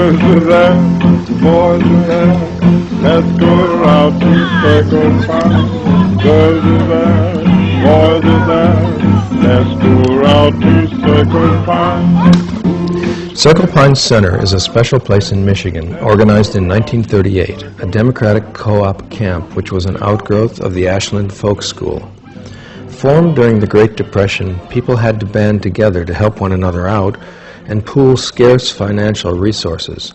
Girls are there, boys are there, let's go out to Circle Pines. Girls are there, boys are there, let's go out to Circle Pines. Circle Pines Center is a special place in Michigan, organized in 1938, a democratic co-op camp which was an outgrowth of the Ashland Folk School. Formed during the Great Depression, people had to band together to help one another out and pool scarce financial resources.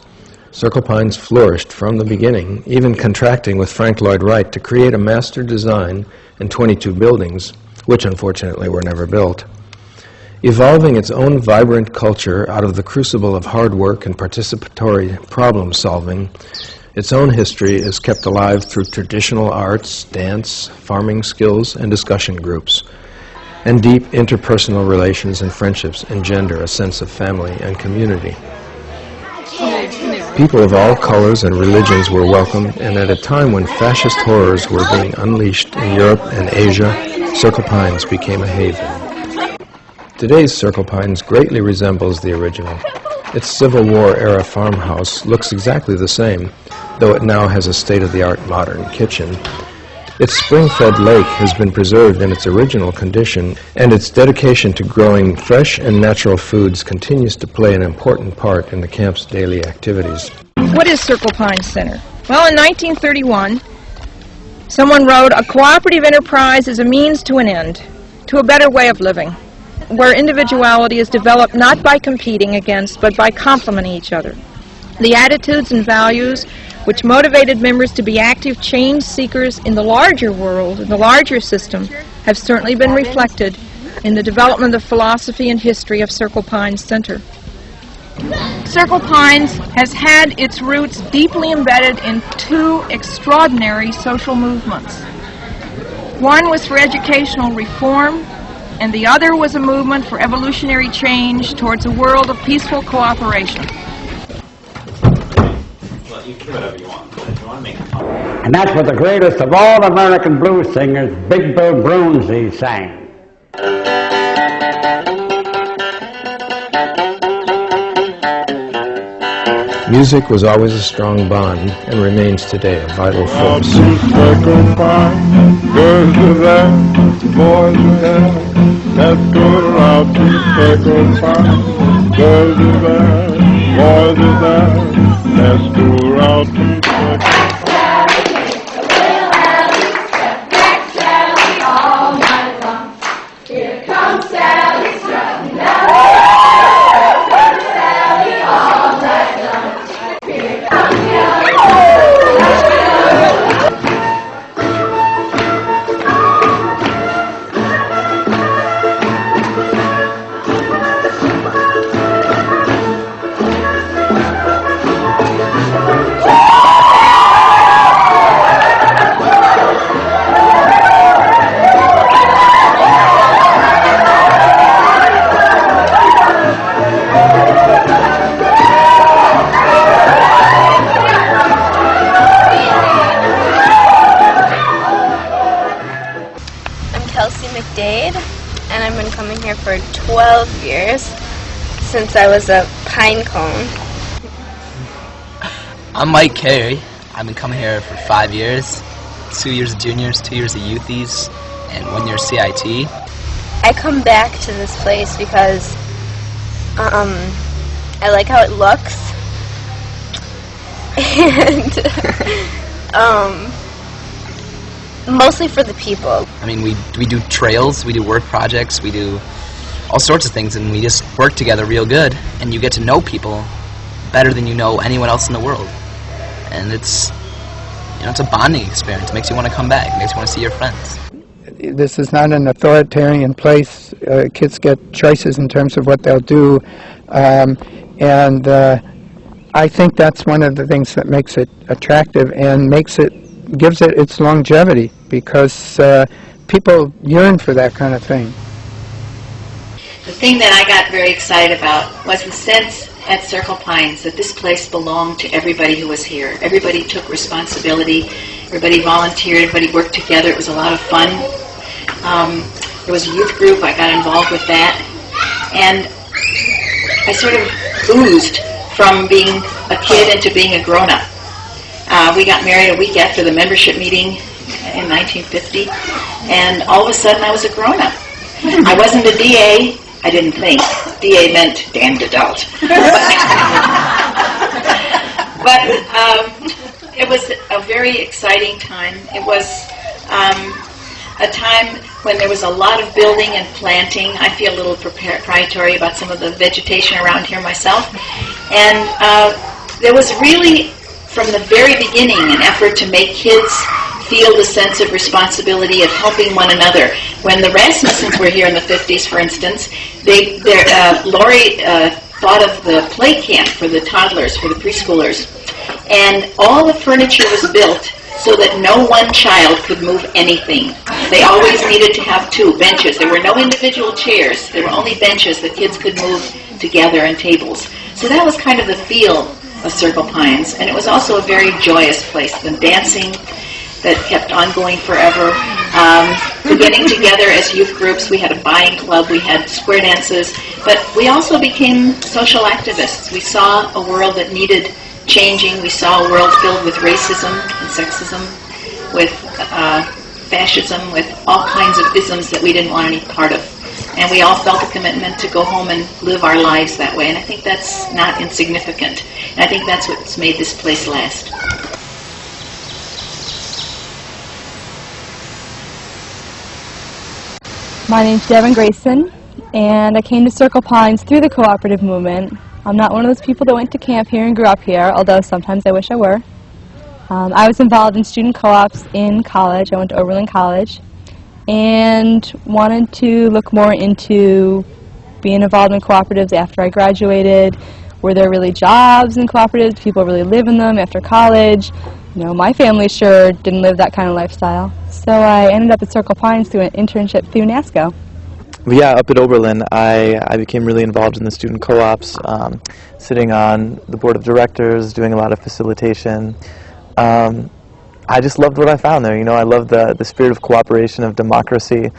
Circle Pines flourished from the beginning, even contracting with Frank Lloyd Wright to create a master design and 22 buildings, which unfortunately were never built. Evolving its own vibrant culture out of the crucible of hard work and participatory problem solving, its own history is kept alive through traditional arts, dance, farming skills, and discussion groups. And deep interpersonal relations and friendships engender a sense of family and community. People of all colors and religions were welcomed, and at a time when fascist horrors were being unleashed in Europe and Asia, Circle Pines became a haven. Today's Circle Pines greatly resembles the original. Its Civil War-era farmhouse looks exactly the same, though it now has a state-of-the-art modern kitchen. Its spring-fed lake has been preserved in its original condition, and its dedication to growing fresh and natural foods continues to play an important part in the camp's daily activities. What is Circle Pines Center? Well, in 1931, someone wrote, "A cooperative enterprise is a means to an end, to a better way of living, where individuality is developed not by competing against, but by complementing each other. The attitudes and values which motivated members to be active change seekers in the larger world, in the larger system, have certainly been reflected in the development of philosophy and history of Circle Pines Center." Circle Pines has had its roots deeply embedded in two extraordinary social movements. One was for educational reform, and the other was a movement for evolutionary change towards a world of peaceful cooperation. Well, you can do whatever you want, but if you want to make it And that's what the greatest of all American blues singers, Big Bill Broonzy, sang. Music was always a strong bond and remains today a vital Out force. to Circle Pines, girls are there, boys are there, let's go out to Circle Pines. Girls are there, boys are there, let's go out to Circle Pines. And I've been coming here for 12 years, since I was a pine cone. I'm Mike Carey. I've been coming here for 5 years, 2 years of juniors, 2 years of youthies, and 1 year CIT. I come back to this place because I like how it looks, and mostly for the people. I mean, we do trails, we do work projects, we do all sorts of things, and we just work together real good, and you get to know people better than you know anyone else in the world. And it's, you know, it's a bonding experience. It makes you want to come back. It makes you want to see your friends. This is not an authoritarian place. Kids get choices in terms of what they'll do, and I think that's one of the things that makes it attractive and gives it its longevity, because people yearn for that kind of thing. The thing that I got very excited about was the sense at Circle Pines that this place belonged to everybody who was here. Everybody took responsibility, everybody volunteered, everybody worked together. It was a lot of fun. There was a youth group. I got involved with that, and I sort of oozed from being a kid into being a grown-up. We got married a week after the membership meeting in 1950, and all of a sudden I was a grown-up. I wasn't a DA. I didn't think. DA meant damned adult. But it was a very exciting time. It was a time when there was a lot of building and planting. I feel a little proprietary about some of the vegetation around here myself. And there was really, from the very beginning, an effort to make kids feel the sense of responsibility of helping one another. When the Rasmussens were here in the 50s, for instance, Lori thought of the play camp for the toddlers, for the preschoolers. And all the furniture was built so that no one child could move anything. They always needed to have two benches. There were no individual chairs. There were only benches that kids could move together, and tables. So that was kind of the feel of Circle Pines. And it was also a very joyous place. The dancing that kept on going forever. Getting together as youth groups. We had a buying club. We had square dances. But we also became social activists. We saw a world that needed changing. We saw a world filled with racism and sexism, with fascism, with all kinds of isms that we didn't want any part of. And we all felt a commitment to go home and live our lives that way. And I think that's not insignificant. And I think that's what's made this place last. My name's Devin Grayson, and I came to Circle Pines through the cooperative movement. I'm not one of those people that went to camp here and grew up here, although sometimes I wish I were. I was involved in student co-ops in college. I went to Oberlin College and wanted to look more into being involved in cooperatives after I graduated. Were there really jobs in cooperatives? Did people really live in them after college? You know, my family sure didn't live that kind of lifestyle. So I ended up at Circle Pines through an internship through NASCO. Yeah, up at Oberlin, I became really involved in the student co-ops, sitting on the board of directors, doing a lot of facilitation. I just loved what I found there. You know, I loved the spirit of cooperation, of democracy,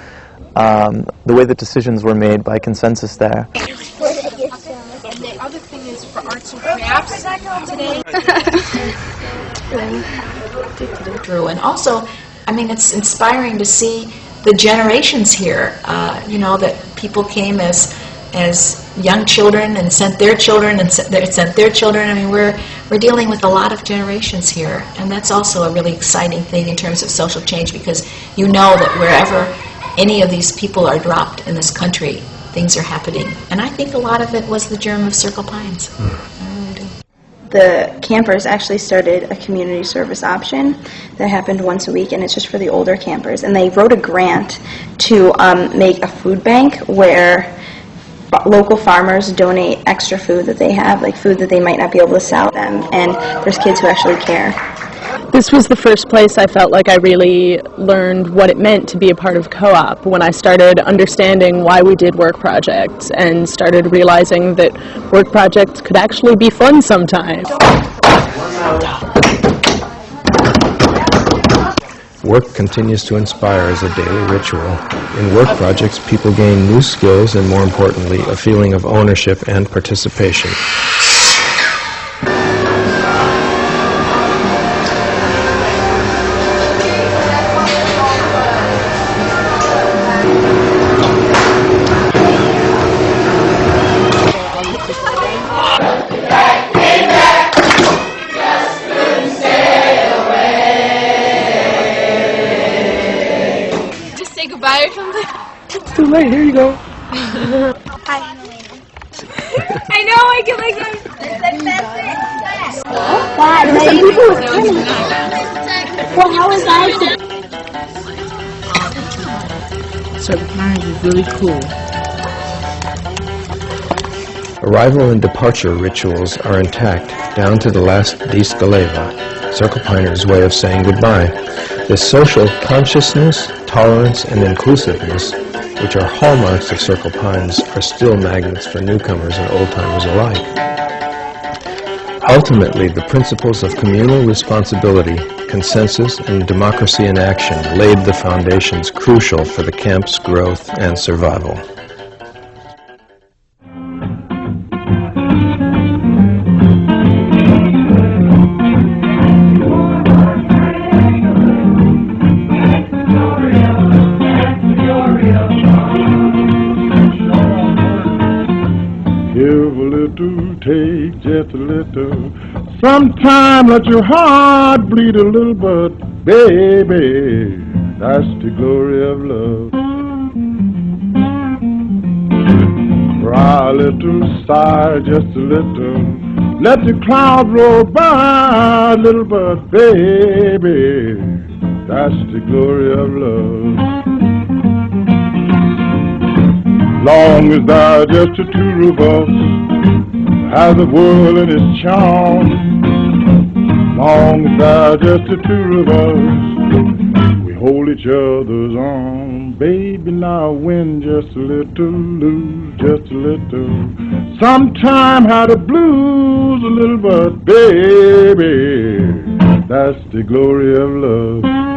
the way that decisions were made by consensus there. And the other thing is for arts and crafts today. And also, I mean, it's inspiring to see the generations here, you know, that people came as young children and sent their children and sent their children. I mean, we're dealing with a lot of generations here, and that's also a really exciting thing in terms of social change, because you know that wherever any of these people are dropped in this country, things are happening. And I think a lot of it was the germ of Circle Pines. The campers actually started a community service option that happened once a week, and it's just for the older campers. And they wrote a grant to make a food bank where local farmers donate extra food that they have, like food that they might not be able to sell them, and there's kids who actually care. This was the first place I felt like I really learned what it meant to be a part of co-op, when I started understanding why we did work projects and started realizing that work projects could actually be fun sometimes. Work continues to inspire as a daily ritual. In work projects, people gain new skills and, more importantly, a feeling of ownership and participation. Goodbye or something? It's too late, here you go. Hi. I know, I can like God, some people were coming. Well, how was I? Circle Pines is really cool. Arrival and departure rituals are intact down to the last Diskaleva, Circle Piners' way of saying goodbye. This social consciousness, tolerance, and inclusiveness, which are hallmarks of Circle Pines, are still magnets for newcomers and old-timers alike. Ultimately, the principles of communal responsibility, consensus, and democracy in action laid the foundations crucial for the camp's growth and survival. Give a little, take just a little. Sometime let your heart bleed a little, but baby, that's the glory of love. Cry a little, sigh just a little. Let the clouds roll by a little, but baby, that's the glory of love. Long as there are just the two of us, has the world in its charm. Long as there are just the two of us, we hold each other's arm. Baby, now win just a little, lose just a little. Sometime have the blues a little, but baby, that's the glory of love.